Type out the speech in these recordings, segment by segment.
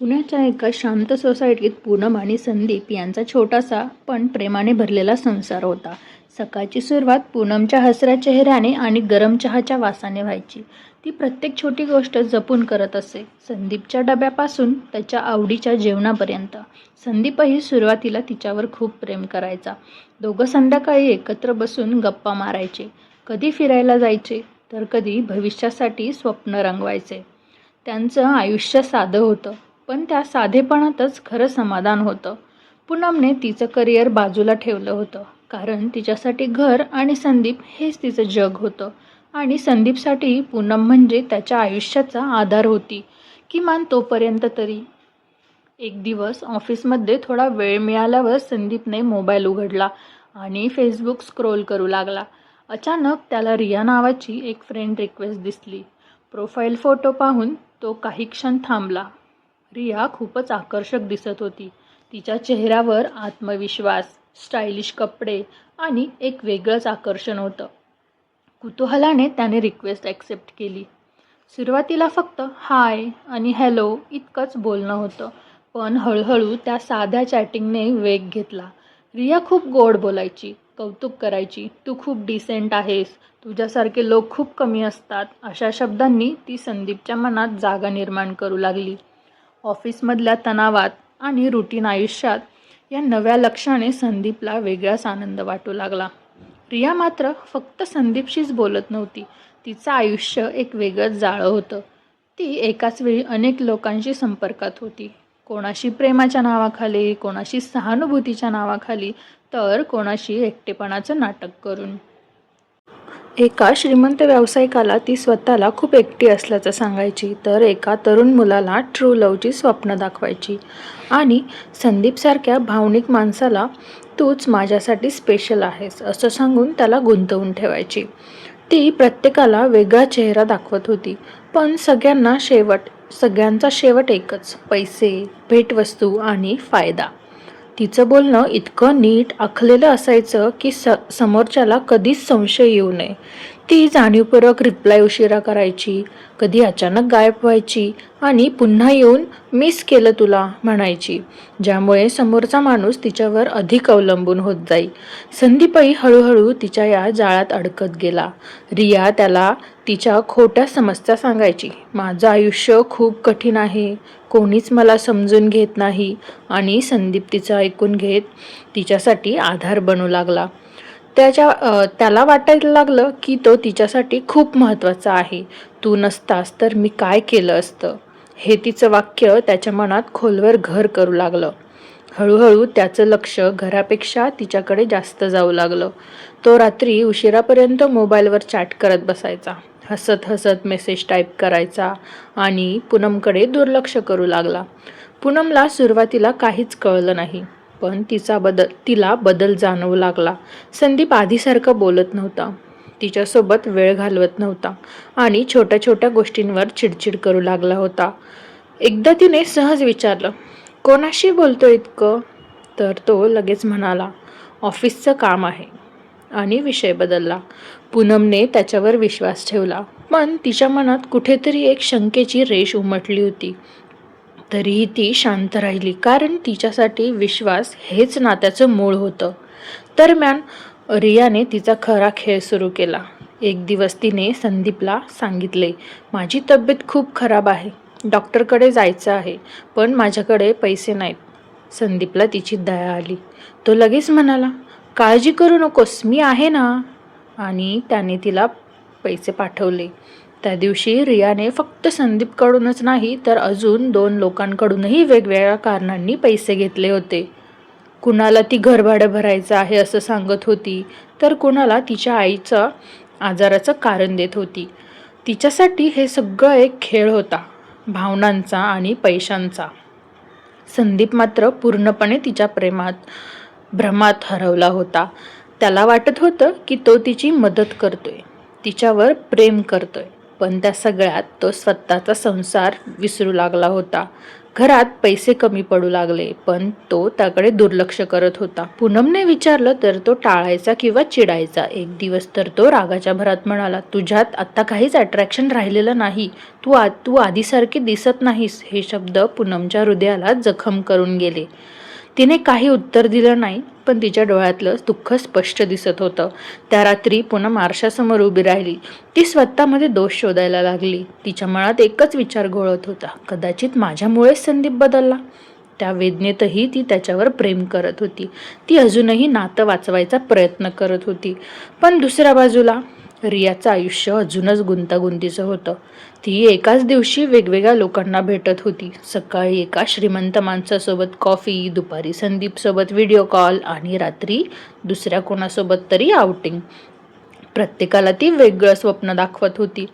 पुण्याच्या एका शांत सोसायटीत पूनम आणि संदीप यांचा छोटासा पण प्रेमाने भरलेला संसार होता. सकाळची सुरुवात पूनमच्या हसऱ्या चेहऱ्याने आणि गरम चहाच्या वासाने व्हायची. ती प्रत्येक छोटी गोष्ट जपून करत असे, संदीपच्या डब्यापासून त्याच्या आवडीच्या जेवणापर्यंत. संदीपही सुरुवातीला तिच्यावर खूप प्रेम करायचा. दोघं संध्याकाळी एकत्र बसून गप्पा मारायचे, कधी फिरायला जायचे तर कधी भविष्यासाठी स्वप्न रंगवायचे. त्यांचं आयुष्य साधं होतं, पण त्या साधेपणातच खरं समाधान होतं. पूनमने तिचं करिअर बाजूला ठेवलं होतं, कारण तिच्यासाठी घर आणि संदीप हेच तिचं जग होतं. आणि संदीपसाठी पूनम म्हणजे त्याच्या आयुष्याचा आधार होती, किमान तोपर्यंत तरी. एक दिवस ऑफिसमध्ये थोडा वेळ मिळाल्यावर संदीपने मोबाईल उघडला आणि फेसबुक स्क्रोल करू लागला. अचानक त्याला रिया नावाची एक फ्रेंड रिक्वेस्ट दिसली. प्रोफाईल फोटो पाहून तो काही क्षण थांबला. रिया खूपच आकर्षक दिसत होती. तिच्या चेहऱ्यावर आत्मविश्वास, स्टायलिश कपडे आणि एक वेगळंच आकर्षण होतं. कुतूहलाने त्याने रिक्वेस्ट ॲक्सेप्ट केली. सुरुवातीला फक्त हाय आणि हॅलो इतकंच बोलणं होतं, पण हळूहळू त्या साध्या चॅटिंगने वेग घेतला. रिया खूप गोड बोलायची, कौतुक करायची. तू खूप डिसेंट आहेस, तुझ्यासारखे लोक खूप कमी असतात, अशा शब्दांनी ती संदीपच्या मनात जागा निर्माण करू लागली. ऑफिसमधल्या तणावात आणि रुटीन आयुष्यात या नव्या लक्षाने संदीपला वेगळाच आनंद वाटू लागला. रिया मात्र फक्त संदीपशीच बोलत नव्हती, तिचं आयुष्य एक वेगळंच जाळं होतं. ती एकाच वेळी अनेक लोकांशी संपर्कात होती, कोणाशी प्रेमाच्या नावाखाली, कोणाशी सहानुभूतीच्या नावाखाली, तर कोणाशी एकटेपणाचं नाटक करून. एका श्रीमंत व्यावसायिकाला ती स्वतःला खूप एकटी असल्याचं सांगायची, तर एका तरुण मुलाला ट्रू लव्हची स्वप्न दाखवायची. आणि संदीपसारख्या भावनिक माणसाला तूच माझ्यासाठी स्पेशल आहेस असं सांगून त्याला गुंतवून ठेवायची. ती प्रत्येकाला वेगळा चेहरा दाखवत होती, पण सगळ्यांचा शेवट एकच, पैसे, भेटवस्तू आणि फायदा. तिचं बोलणं इतकं नीट आखलेलं असायचं की समोरच्याला कधीच संशय येऊ नये. ती जाणीवपूर्वक रिप्लाय उशिरा करायची, कधी अचानक गायब व्हायची आणि पुन्हा येऊन मिस केलं तुला म्हणायची, ज्यामुळे समोरचा माणूस तिच्यावर अधिक अवलंबून होत जाई. संदीपही हळूहळू तिच्या या जाळ्यात अडकत गेला. रिया त्याला तिच्या खोट्या समस्या सांगायची, माझं आयुष्य खूप कठीण आहे, कोणीच मला समजून घेत नाही. आणि संदीप तिचं ऐकून घेत तिच्यासाठी आधार बनू लागला. त्याला वाटायला लागलं की तो तिच्यासाठी खूप महत्त्वाचा आहे. तू नसतास तर मी काय केलं असतं, हे तिचं वाक्य त्याच्या मनात खोलवर घर करू लागलं. हळूहळू त्याचं लक्ष घरापेक्षा तिच्याकडे जास्त जाऊ लागलं. तो रात्री उशिरापर्यंत मोबाईलवर चॅट करत बसायचा, हसत हसत मेसेज टाईप करायचा आणि पूनमकडे दुर्लक्ष करू लागला. पूनमला सुरुवातीला काहीच कळलं नाही, पण तिला बदल जाणवू लागला. संदीप आधीसारखं बोलत नव्हता, तिच्यासोबत वेळ घालवत नव्हता आणि छोट्या छोट्या गोष्टींवर चिडचिड करू लागला होता. एकदा तिने सहज विचारलं, कोणाशी बोलतो इतकं? तर तो लगेच म्हणाला, ऑफिसचं काम आहे, आणि विषय बदलला. पूनमने त्याच्यावर विश्वास ठेवला, पण तिच्या मनात कुठेतरी एक शंकेची रेष उमटली होती. तरीही ती शांत राहिली, कारण तिच्यासाठी विश्वास हेच नात्याचं मूळ होतं. दरम्यान रियाने तिचा खरा खेळ सुरू केला. एक दिवस तिने संदीपला सांगितले, माझी तब्येत खूप खराब आहे, डॉक्टरकडे जायचं आहे, पण माझ्याकडे पैसे नाहीत. संदीपला तिची दया आली. तो लगेच म्हणाला, काळजी करू नकोस, मी आहे ना. आणि त्याने तिला पैसे पाठवले. त्या दिवशी रियाने फक्त संदीपकडूनच नाही, तर अजून 2 लोकांकडूनही वेगवेगळ्या कारणांनी पैसे घेतले होते. कुणाला ती घरभाडं भरायचं आहे असं सांगत होती, तर कुणाला तिच्या आईचं आजाराचं कारण देत होती. तिच्यासाठी हे सगळं एक खेळ होता, भावनांचा आणि पैशांचा. संदीप मात्र पूर्णपणे तिच्या भ्रमात हरवला होता. त्याला वाटत होतं की तो तिची मदत करतोय, तिच्यावर प्रेम करतोय, पण त्या सगळ्यात तो स्वतःचा संसार विसरू लागला होता. घरात पैसे कमी पडू लागले, पण तो त्याकडे दुर्लक्ष करत होता. पूनमने विचारलं तर तो टाळायचा किंवा चिडायचा. एक दिवस तर तो रागाच्या भरात म्हणाला, तुझ्यात आता काहीच अट्रॅक्शन राहिलेलं नाही. तू आधीसारखी दिसत नाहीस. हे शब्द पूनमच्या हृदयाला जखम करून गेले. तिने काही उत्तर दिलं नाही, पण तिच्या डोळ्यातलं दुःख स्पष्ट दिसत होतं. त्या रात्री पूनम आरशासमोर उभी राहिली. ती स्वतःमध्ये दोष शोधायला लागली. तिच्या मनात एकच विचार घोळत होता, कदाचित माझ्यामुळेच संदीप बदलला. त्या वेदनेतही ती त्याच्यावर प्रेम करत होती. ती अजूनही नातं वाचवायचा प्रयत्न करत होती. पण दुसऱ्या बाजूला रियाचं आयुष्य अजूनच गुंतागुंतीचं होतं. ती एकाच दिवशी वेगवेगळ्या लोकांना भेटत होती. सकाळी एका श्रीमंत माणसासोबत कॉफी, दुपारी संदीपसोबत व्हिडिओ कॉल आणि रात्री दुसऱ्या कोणासोबत तरी आउटिंग. प्रत्येकाला ती वेगळं स्वप्न दाखवत होती.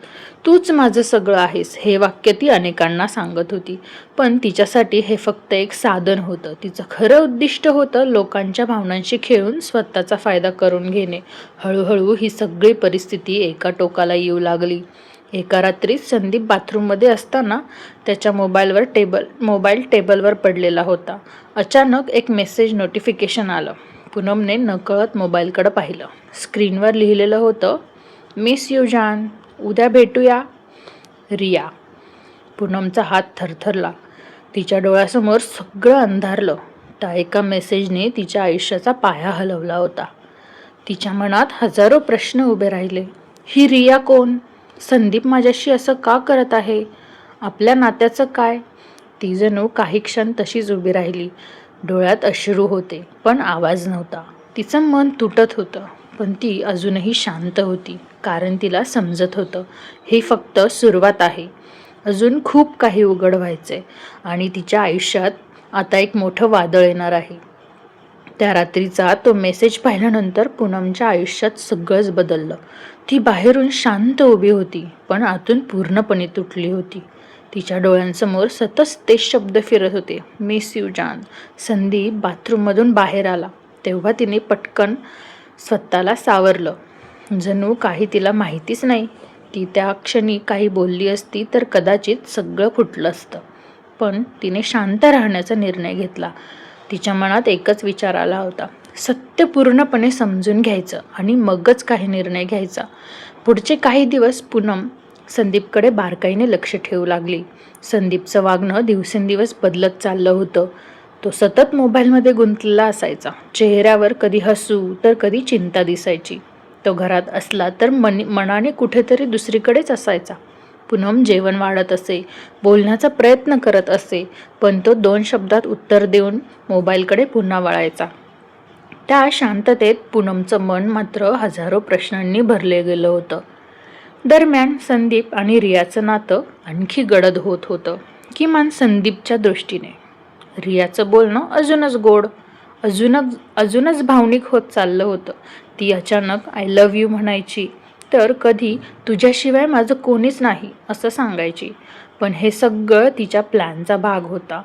तूच माझं सगळं आहेस हे वाक्य ती अनेकांना सांगत होती. पण तिच्यासाठी हे फक्त एक साधन होतं. तिचं खरं उद्दिष्ट होतं लोकांच्या भावनांशी खेळून स्वतःचा फायदा करून घेणे. हळूहळू ही सगळी परिस्थिती एका टोकाला येऊ लागली. एका रात्री संदीप बाथरूममध्ये असताना त्याच्या मोबाईल टेबलवर पडलेला होता. अचानक एक मेसेज नोटिफिकेशन आलं. पूनमने नकळत मोबाईलकडे पाहिलं. स्क्रीनवर लिहिलेलं होतं, मिस यू जान, उद्या भेटूया, रिया. पूनमचा हात थरथरला. तिच्या डोळ्यासमोर सगळं अंधारलं. त्या एका मेसेजने तिच्या आयुष्याचा पाया हलवला होता. तिच्या मनात हजारो प्रश्न उभे राहिले. ही रिया कोण? संदीप माझ्याशी असं का करत आहे? आपल्या नात्याचं काय? ती जणू काही क्षण तशीच उभी राहिली. डोळ्यात अश्रू होते, पण आवाज नव्हता. तिचं मन तुटत होतं, पण ती अजूनही शांत होती. कारण तिला समजत होतं, हे फक्त सुरुवात आहे. अजून खूप काही उघड व्हायचंय आणि तिच्या आयुष्यात आता एक मोठं वादळ येणार आहे. त्या रात्रीचा तो मेसेज पाहिल्यानंतर पूनमच्या आयुष्यात सगळंच बदललं. ती बाहेरून शांत उभी होती, पण आतून पूर्णपणे तुटली होती. तिच्या डोळ्यांसमोर सतत तेच शब्द फिरत होते, मिस यू जान. संदीप बाथरूममधून बाहेर आला तेव्हा तिने पटकन स्वतःला सावरलं. जणू काही तिला माहितीच नाही. ती त्या क्षणी काही बोलली असती तर कदाचित सगळं फुटलं असतं. पण तिने शांत राहण्याचा निर्णय घेतला. तिच्या मनात एकच विचार आला होता, सत्य पूर्णपणे समजून घ्यायचं आणि मगच काही निर्णय घ्यायचा. पुढचे काही दिवस पूनम संदीपकडे बारकाईने लक्ष ठेवू लागली. संदीपचं वागणं दिवसेंदिवस बदलत चाललं होतं. तो सतत मोबाईलमध्ये गुंतलेला असायचा. चेहऱ्यावर कधी हसू तर कधी चिंता दिसायची. तो घरात असला तर मनाने कुठेतरी दुसरीकडेच असायचा. पूनम जेवण वाढत असे, बोलण्याचा प्रयत्न करत असे, पण तो 2 शब्दात उत्तर देऊन मोबाईलकडे पुन्हा वळायचा. त्या शांततेत पूनमचं मन मात्र हजारो प्रश्नांनी भरले गेलं होतं. दरम्यान संदीप आणि रियाचं नातं आणखी गडद होत होतं, किमान संदीपच्या दृष्टीने. रियाचं बोलणं अजूनच गोड, अजूनच भावनिक होत चाललं होतं. ती अचानक आय लव्ह यू म्हणायची, तर कधी तुझ्याशिवाय माझं कोणीच नाही असं सांगायची. पण हे सगळं तिच्या प्लॅनचा भाग होता.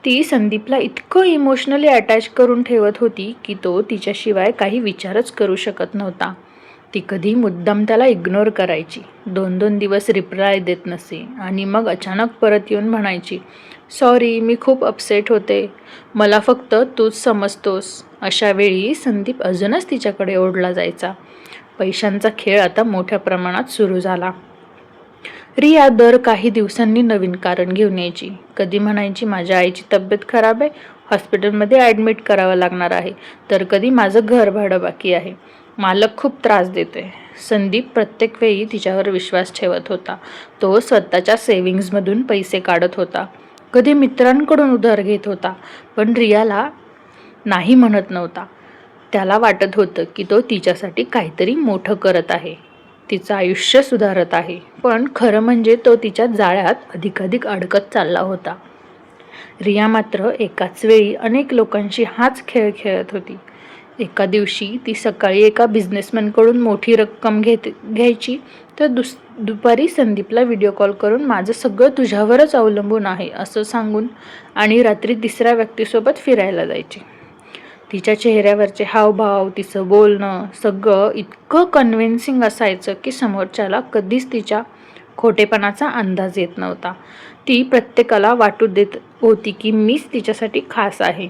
ती संदीपला इतकं इमोशनली अटॅच करून ठेवत होती की तो तिच्याशिवाय काही विचारच करू शकत नव्हता. ती कधी मुद्दाम त्याला इग्नोर करायची, 2-2 दिवस रिप्लाय देत नसे आणि मग अचानक परत येऊन म्हणायची, सॉरी मी खूप अपसेट होते, मला फक्त तूच समजतोस. अशा वेळी संदीप अजूनच तिच्याकडे ओढला जायचा. पैशांचा खेळ आता मोठ्या प्रमाणात सुरू झाला. रिया दर काही दिवसांनी नवीन कारण घेऊन यायची. कधी म्हणायची माझ्या आईची तब्येत खराब आहे, हॉस्पिटलमध्ये ॲडमिट करावं लागणार आहे, तर कधी माझं घर भाडं बाकी आहे, मालक खूप त्रास देतोय. संदीप प्रत्येक वेळी तिच्यावर विश्वास ठेवत होता. तो स्वतःच्या सेव्हिंग्जमधून पैसे काढत होता, कधी मित्रांकडून उधार घेत होता, पण रियाला नाही म्हणत नव्हता. त्याला वाटत होतं की तो तिच्यासाठी काहीतरी मोठं करत आहे, तिचं आयुष्य सुधारत आहे. पण खरं म्हणजे तो तिच्या जाळ्यात अधिकाधिक अडकत चालला होता. रिया मात्र एकाच वेळी अनेक लोकांशी हाच खेळ खेळत होती. एका दिवशी ती सकाळी एका बिझनेसमॅनकडून मोठी रक्कम घ्यायची, तर दुपारी संदीपला व्हिडिओ कॉल करून माझं सगळं तुझ्यावरच अवलंबून आहे असं सांगून आणि रात्री तिसऱ्या व्यक्तीसोबत फिरायला जायची. तिच्या चेहऱ्यावरचे हावभाव, तिचं बोलणं सगळं इतकं कन्व्हिन्सिंग असायचं की समोरच्याला कधीच तिच्या खोटेपणाचा अंदाज येत नव्हता. ती प्रत्येकाला वाटू देत होती की मीच तिच्यासाठी खास आहे.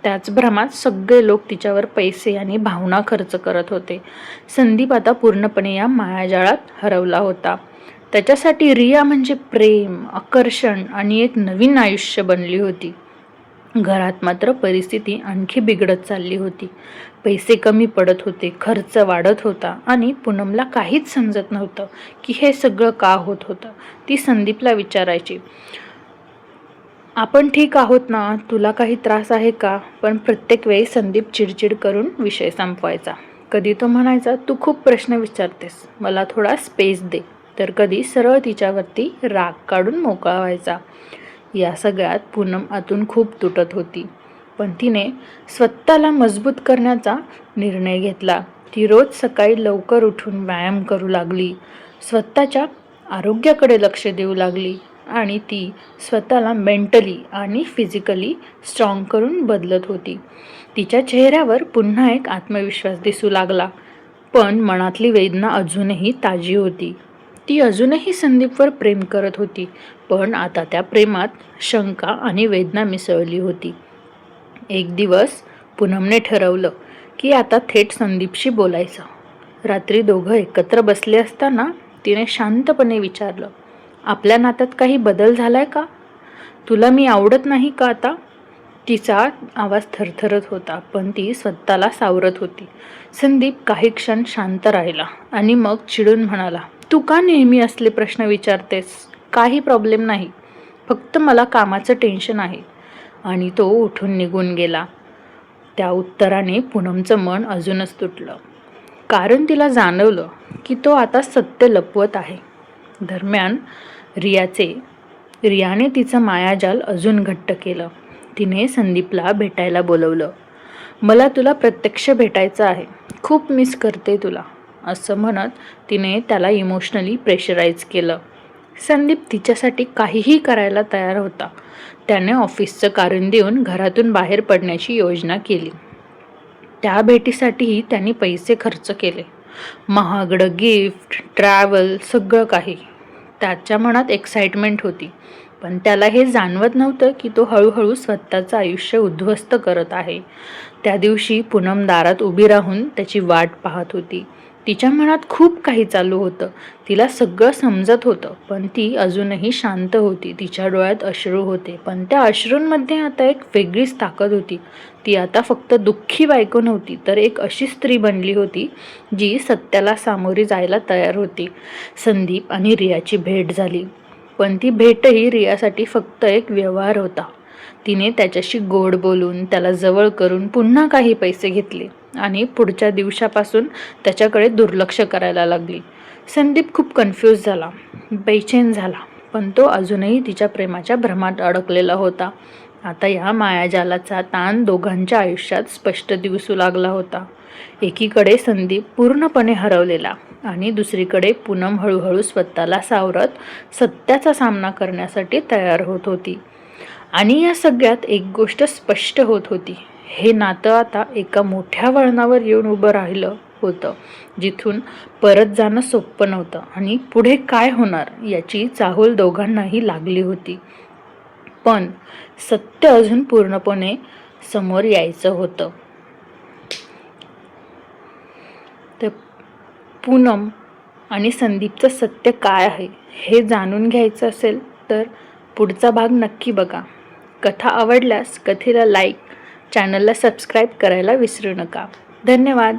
त्याच भ्रमात सगळे लोक तिच्यावर पैसे आणि भावना खर्च करत होते. संदीप आता पूर्णपणे या मायाजाळात हरवला होता. त्याच्यासाठी रिया म्हणजे प्रेम, आकर्षण आणि एक नवीन आयुष्य बनली होती. घरात मात्र परिस्थिती आणखी बिघडत चालली होती. पैसे कमी पडत होते, खर्च वाढत होता आणि पूनमला काहीच समजत नव्हतं की हे सगळं का होत होतं. ती संदीपला विचारायची, आपण ठीक आहोत ना, तुला काही त्रास आहे का? पण प्रत्येक वेळी संदीप चिडचिड करून विषय संपवायचा. कधी तो म्हणायचा, तू खूप प्रश्न विचारतेस, मला थोडा स्पेस दे. तर कधी सरळ तिच्यावरती राग काढून मोकळा व्हायचा. या सगळ्यात पूनम आतून खूप तुटत होती. पण तिने स्वतःला मजबूत करण्याचा निर्णय घेतला. ती रोज सकाळी लवकर उठून व्यायाम करू लागली, स्वतःच्या आरोग्याकडे लक्ष देऊ लागली आणि ती स्वतःला मेंटली आणि फिजिकली स्ट्रॉंग करून बदलत होती. तिच्या चेहऱ्यावर पुन्हा एक आत्मविश्वास दिसू लागला. पण मनातली वेदना अजूनही ताजी होती. ती अजूनही संदीपवर प्रेम करत होती, पण आता त्या प्रेमात शंका आणि वेदना मिसळली होती. एक दिवस पूनमने ठरवलं की आता थेट संदीपशी बोलायचं. रात्री दोघं एकत्र बसले असताना तिने शांतपणे विचारलं, आपल्या नात्यात काही बदल झालाय का? तुला मी आवडत नाही का आता? तिचा आवाज थरथरत होता, पण ती स्वतःला सावरत होती. संदीप काही क्षण शांत राहिला आणि मग चिडून म्हणाला, तू का नेहमी असले प्रश्न विचारतेस? काही प्रॉब्लेम नाही, फक्त मला कामाचं टेन्शन आहे. आणि तो उठून निघून गेला. त्या उत्तराने पूनमचं मन अजूनच तुटलं, कारण तिला जाणवलं की तो आता सत्य लपवत आहे. दरम्यान रियाने तिचं मायाजाल अजून घट्ट केलं. तिने संदीपला भेटायला बोलवलं. मला तुला प्रत्यक्ष भेटायचं आहे, खूप मिस करते तुला, असं म्हणत तिने त्याला इमोशनली प्रेशराईज केलं. संदीप तिच्यासाठी काहीही करायला तयार होता. त्याने ऑफिसचं कारण देऊन घरातून बाहेर पडण्याची योजना केली. त्या भेटीसाठीही त्यांनी पैसे खर्च केले, महागडं गिफ्ट, ट्रॅव्हल, सगळं काही. त्याच्या मनात एक्साइटमेंट होती, पण त्याला हे जाणवत नव्हतं की तो हळूहळू स्वतःचं आयुष्य उद्ध्वस्त करत आहे. त्या दिवशी पूनम दारात उभी राहून त्याची वाट पाहत होती. तिच्या मनात खूप काही चालू होतं. तिला सगळं समजत होतं, पण ती अजूनही शांत होती. तिच्या डोळ्यात अश्रू होते, पण त्या अश्रूंमध्ये आता एक वेगळीच ताकद होती. ती आता फक्त दुःखी बायको नव्हती, तर एक अशी स्त्री बनली होती जी सत्याला सामोरी जायला तयार होती. संदीप आणि रियाची भेट झाली, पण ती भेटही रियासाठी फक्त एक व्यवहार होता. तिने त्याच्याशी गोड बोलून त्याला जवळ करून पुन्हा काही पैसे घेतले आणि पुढच्या दिवसापासून त्याच्याकडे दुर्लक्ष करायला लागली. संदीप खूप कन्फ्यूज झाला, बेचैन झाला, पण तो अजूनही तिच्या प्रेमाच्या भ्रमात अडकलेला होता. आता या मायाजालाचा ताण दोघांच्या आयुष्यात स्पष्ट दिसू लागला होता. एकीकडे संदीप पूर्णपणे हरवलेला आणि दुसरीकडे पूनम हळूहळू स्वतःला सावरत सत्याचा सामना करण्यासाठी तयार होत होती. आणि या सगळ्यात एक गोष्ट स्पष्ट होत होती, हे नातं आता एका मोठ्या वळणावर येऊन उभं राहिलं होतं, जिथून परत जाणं सोपं नव्हतं आणि पुढे काय होणार याची चाहूल दोघांनाही लागली होती. पण सत्य अजून पूर्णपणे समोर यायचं होतं. तर पूनम आणि संदीपचं सत्य काय आहे हे जाणून घ्यायचं असेल तर पुढचा भाग नक्की बघा. कथा आवडल्यास कथेला लाईक, चॅनलला सबस्क्राईब करायला विसरू नका. धन्यवाद.